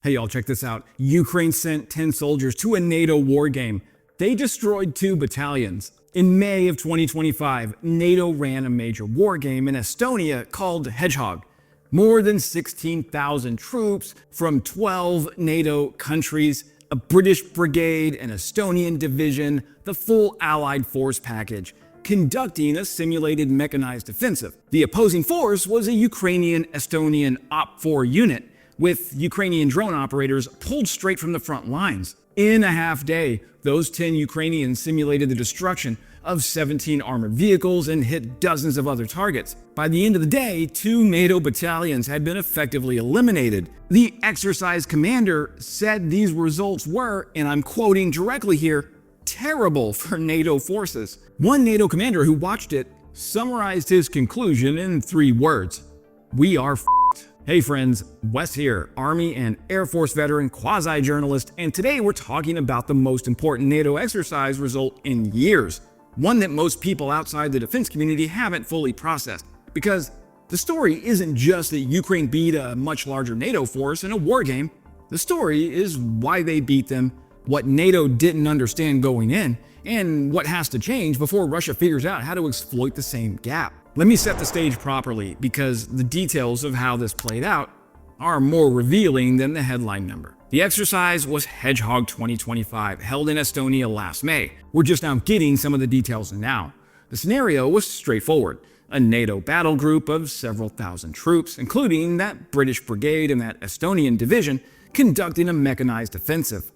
Hey y'all, check this out. Ukraine sent 10 soldiers to a NATO war game. They destroyed 2 battalions. In May of 2025, NATO ran a major war game in Estonia called Hedgehog. More than 16,000 troops from 12 NATO countries, a British brigade, an Estonian division, the full Allied force package, conducting a simulated mechanized offensive. The opposing force was a Ukrainian-Estonian OPFOR unit, with Ukrainian drone operators pulled straight from the front lines. In a half day, those 10 Ukrainians simulated the destruction of 17 armored vehicles and hit dozens of other targets. By the end of the day, 2 NATO battalions had been effectively eliminated. The exercise commander said these results were, and I'm quoting directly here, terrible for NATO forces. One NATO commander who watched it summarized his conclusion in 3 words: "We are f***ed." Hey friends, Wes here, Army and Air Force veteran, quasi-journalist, and today we're talking about the most important NATO exercise result in years. One that most people outside the defense community haven't fully processed. Because the story isn't just that Ukraine beat a much larger NATO force in a war game. The story is why they beat them, what NATO didn't understand going in, and what has to change before Russia figures out how to exploit the same gap. Let me set the stage properly, because the details of how this played out are more revealing than the headline number. The exercise was Hedgehog 2025, held in Estonia last May. We're just now getting some of the details now. The scenario was straightforward. A NATO battle group of several thousand troops, including that British brigade and that Estonian division, conducting a mechanized offensive.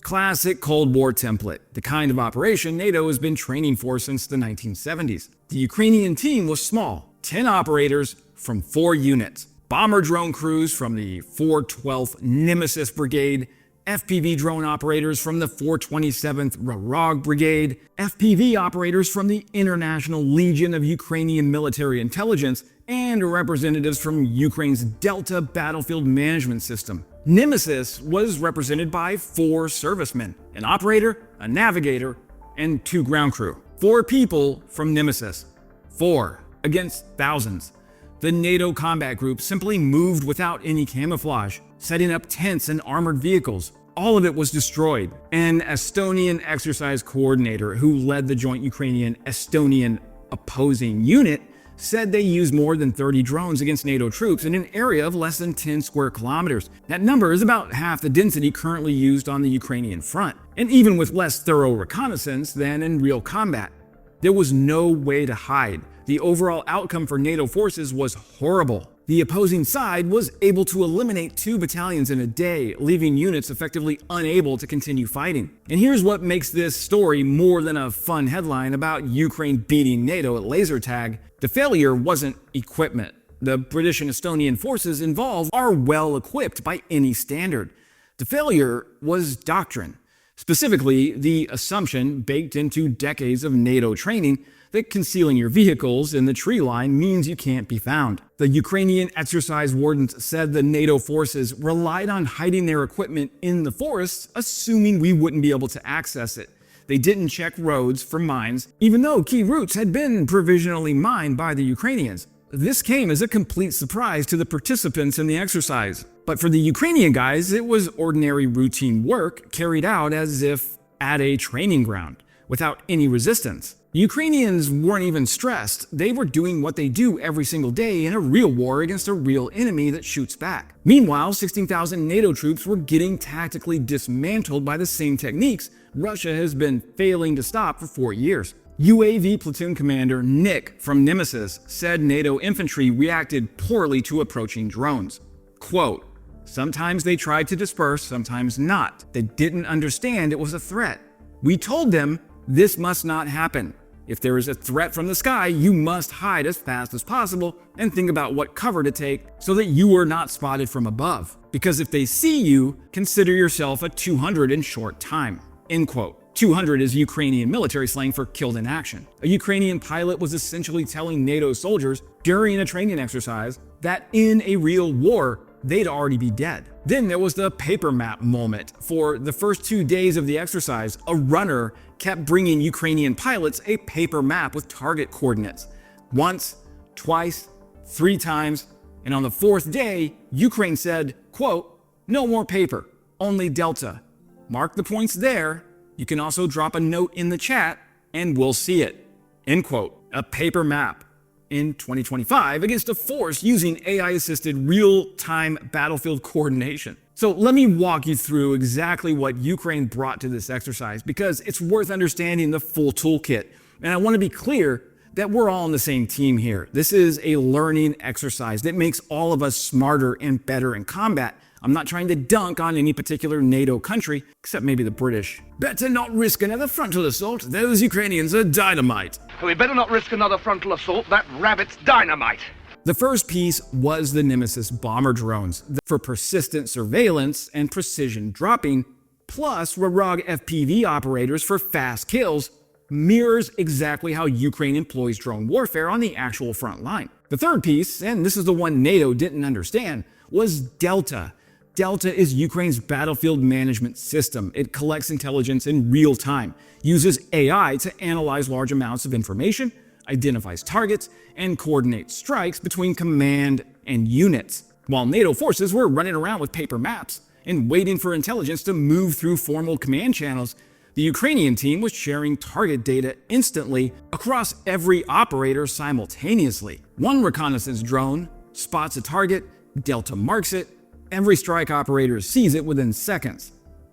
Classic Cold War template, the kind of operation NATO has been training for since the 1970s. The Ukrainian team was small, 10 operators from 4 units, bomber drone crews from the 412th Nemesis Brigade, FPV drone operators from the 427th Wargame Brigade, FPV operators from the International Legion of Ukrainian Military Intelligence, and representatives from Ukraine's Delta Battlefield Management System. Nemesis was represented by 4 servicemen, an operator, a navigator, and 2 ground crew. 4 people from Nemesis. 4 against thousands. The NATO combat group simply moved without any camouflage, setting up tents and armored vehicles. All of it was destroyed. An Estonian exercise coordinator who led the joint Ukrainian-Estonian opposing unit said they used more than 30 drones against NATO troops in an area of less than 10 square kilometers. That number is about half the density currently used on the Ukrainian front, and even with less thorough reconnaissance than in real combat. There was no way to hide. The overall outcome for NATO forces was horrible. The opposing side was able to eliminate 2 battalions in a day, leaving units effectively unable to continue fighting. And here's what makes this story more than a fun headline about Ukraine beating NATO at laser tag. The failure wasn't equipment. The British and Estonian forces involved are well equipped by any standard. The failure was doctrine. Specifically, the assumption baked into decades of NATO training that concealing your vehicles in the tree line means you can't be found. The Ukrainian exercise wardens said the NATO forces relied on hiding their equipment in the forests, assuming we wouldn't be able to access it. They didn't check roads for mines, even though key routes had been provisionally mined by the Ukrainians. This came as a complete surprise to the participants in the exercise. But for the Ukrainian guys, it was ordinary routine work carried out as if at a training ground, without any resistance. The Ukrainians weren't even stressed. They were doing what they do every single day in a real war against a real enemy that shoots back. Meanwhile, 16,000 NATO troops were getting tactically dismantled by the same techniques Russia has been failing to stop for 4 years. UAV platoon commander Nick from Nemesis said NATO infantry reacted poorly to approaching drones. Quote, "Sometimes they tried to disperse, sometimes not. They didn't understand it was a threat. We told them this must not happen. If there is a threat from the sky, you must hide as fast as possible and think about what cover to take so that you are not spotted from above. Because if they see you, consider yourself a 200 in short time." End quote. 200 is Ukrainian military slang for killed in action. A Ukrainian pilot was essentially telling NATO soldiers during a training exercise that in a real war, they'd already be dead. Then there was the paper map moment. For the first 2 days of the exercise, a runner kept bringing Ukrainian pilots a paper map with target coordinates. Once, twice, 3 times, and on the 4th day, Ukraine said, quote, No more paper, only delta. Mark the points there. You can also drop a note in the chat and we'll see it. End quote. A paper map in 2025 against a force using AI-assisted real-time battlefield coordination. So let me walk you through exactly what Ukraine brought to this exercise because it's worth understanding the full toolkit. And I want to be clear that we're all on the same team here. This is a learning exercise that makes all of us smarter and better in combat. I'm not trying to dunk on any particular NATO country, except maybe the British. Better not risk another frontal assault. Those Ukrainians are dynamite. We better not risk another frontal assault. That rabbit's dynamite. The first piece was the Nemesis bomber drones for persistent surveillance and precision dropping, plus Wargame FPV operators for fast kills, mirrors exactly how Ukraine employs drone warfare on the actual front line. The third piece, and this is the one NATO didn't understand, was Delta. Delta is Ukraine's battlefield management system. It collects intelligence in real time, uses AI to analyze large amounts of information, identifies targets, and coordinates strikes between command and units. While NATO forces were running around with paper maps and waiting for intelligence to move through formal command channels, the Ukrainian team was sharing target data instantly across every operator simultaneously. One reconnaissance drone spots a target, Delta marks it, every strike operator sees it within seconds.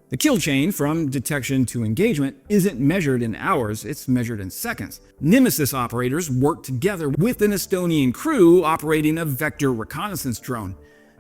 The kill chain from detection to engagement isn't measured in hours, it's measured in seconds. Nemesis operators work together with an Estonian crew operating a vector reconnaissance drone.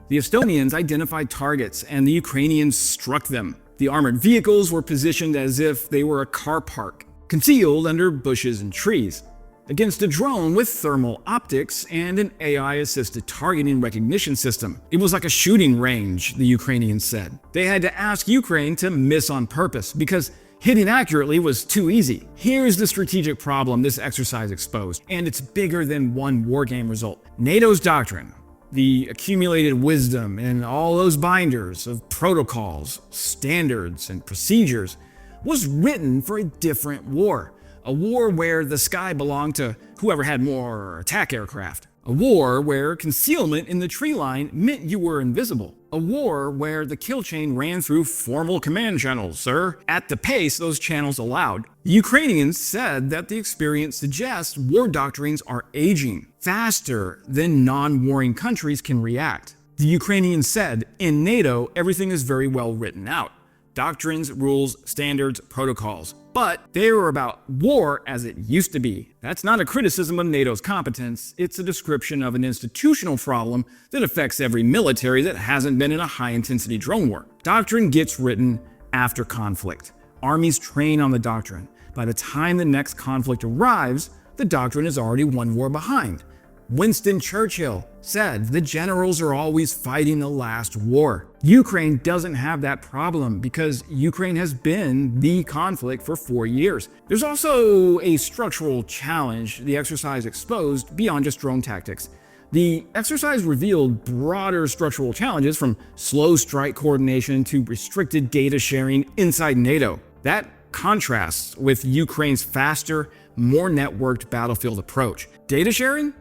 The Estonians identified targets and the Ukrainians struck them. The armored vehicles were positioned as if they were a car park, concealed under bushes and trees, against a drone with thermal optics and an AI-assisted targeting recognition system. It was like a shooting range, the Ukrainians said. They had to ask Ukraine to miss on purpose because hitting accurately was too easy. Here's the strategic problem this exercise exposed, and it's bigger than one wargame result. NATO's doctrine, the accumulated wisdom and all those binders of protocols, standards, and procedures, was written for a different war. A war where the sky belonged to whoever had more attack aircraft. A war where concealment in the tree line meant you were invisible. A war where the kill chain ran through formal command channels, sir, at the pace those channels allowed. The Ukrainians said that the experience suggests war doctrines are aging faster than non-warring countries can react. The Ukrainians said, in NATO, everything is very well written out. Doctrines, rules, standards, protocols. But they were about war as it used to be. That's not a criticism of NATO's competence, it's a description of an institutional problem that affects every military that hasn't been in a high-intensity drone war. Doctrine gets written after conflict. Armies train on the doctrine. By the time the next conflict arrives, the doctrine is already one war behind. Winston Churchill said the generals are always fighting the last war. Ukraine doesn't have that problem because Ukraine has been the conflict for 4 years. There's also a structural challenge the exercise exposed beyond just drone tactics. The exercise revealed broader structural challenges from slow strike coordination to restricted data sharing inside NATO. That contrasts with Ukraine's faster, more networked battlefield approach. Data sharing?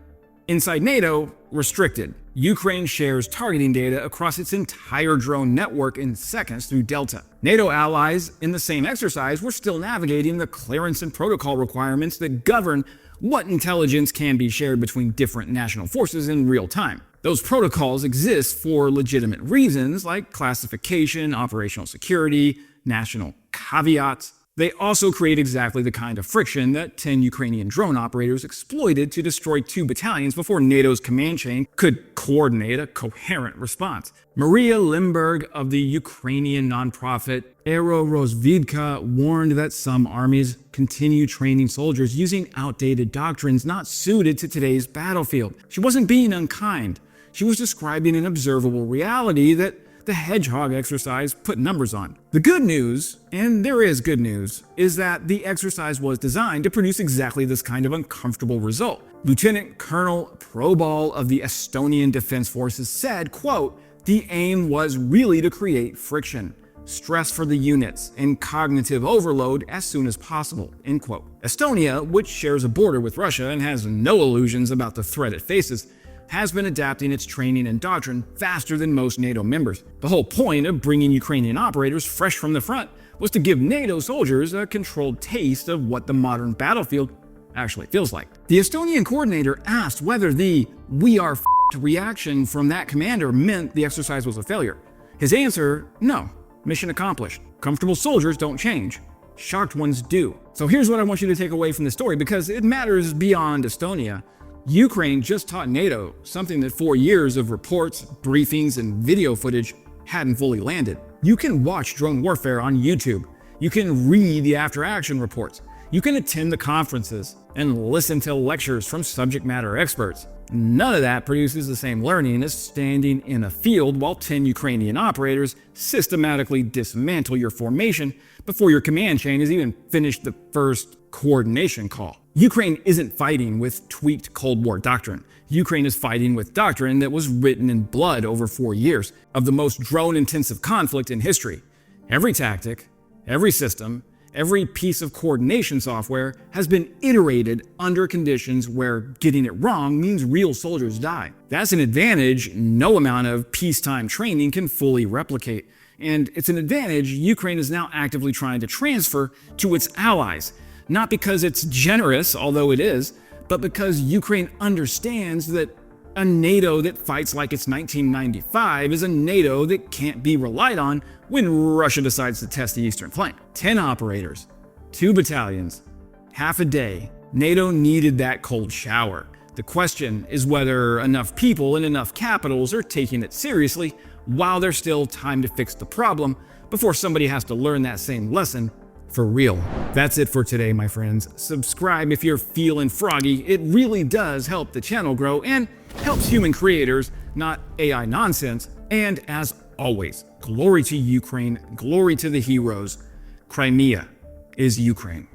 Inside NATO, restricted. Ukraine shares targeting data across its entire drone network in seconds through Delta. NATO allies in the same exercise were still navigating the clearance and protocol requirements that govern what intelligence can be shared between different national forces in real time. Those protocols exist for legitimate reasons like classification, operational security, national caveats. They also create exactly the kind of friction that 10 Ukrainian drone operators exploited to destroy 2 battalions before NATO's command chain could coordinate a coherent response. Maria Limberg of the Ukrainian nonprofit Aerorozvidka warned that some armies continue training soldiers using outdated doctrines not suited to today's battlefield. She wasn't being unkind. She was describing an observable reality that the Hedgehog exercise put numbers on. The good news, and there is good news, is that the exercise was designed to produce exactly this kind of uncomfortable result. Lieutenant Colonel Probal of the Estonian Defense Forces said, quote, "The aim was really to create friction, stress for the units, and cognitive overload as soon as possible," end quote. Estonia, which shares a border with Russia and has no illusions about the threat it faces, has been adapting its training and doctrine faster than most NATO members. The whole point of bringing Ukrainian operators fresh from the front was to give NATO soldiers a controlled taste of what the modern battlefield actually feels like. The Estonian coordinator asked whether the "we are f***ed" reaction from that commander meant the exercise was a failure. His answer: no. Mission accomplished. Comfortable soldiers don't change. Shocked ones do. So here's what I want you to take away from the story, because it matters beyond Estonia. Ukraine just taught NATO something that 4 years of reports, briefings, and video footage hadn't fully landed. You can watch drone warfare on YouTube. You can read the after-action reports. You can attend the conferences and listen to lectures from subject matter experts. None of that produces the same learning as standing in a field while 10 Ukrainian operators systematically dismantle your formation before your command chain has even finished the first coordination call. Ukraine isn't fighting with tweaked Cold War doctrine. Ukraine is fighting with doctrine that was written in blood over 4 years of the most drone-intensive conflict in history. Every tactic, every system, every piece of coordination software has been iterated under conditions where getting it wrong means real soldiers die. That's an advantage no amount of peacetime training can fully replicate. And it's an advantage Ukraine is now actively trying to transfer to its allies. Not because it's generous, although it is, but because Ukraine understands that a NATO that fights like it's 1995 is a NATO that can't be relied on when Russia decides to test the eastern flank. 10 operators, 2 battalions, half a day. NATO needed that cold shower. The question is whether enough people and enough capitals are taking it seriously while there's still time to fix the problem before somebody has to learn that same lesson for real. That's it for today, my friends. Subscribe if you're feeling froggy. It really does help the channel grow and helps human creators, not AI nonsense. And as always, glory to Ukraine, glory to the heroes. Crimea is Ukraine.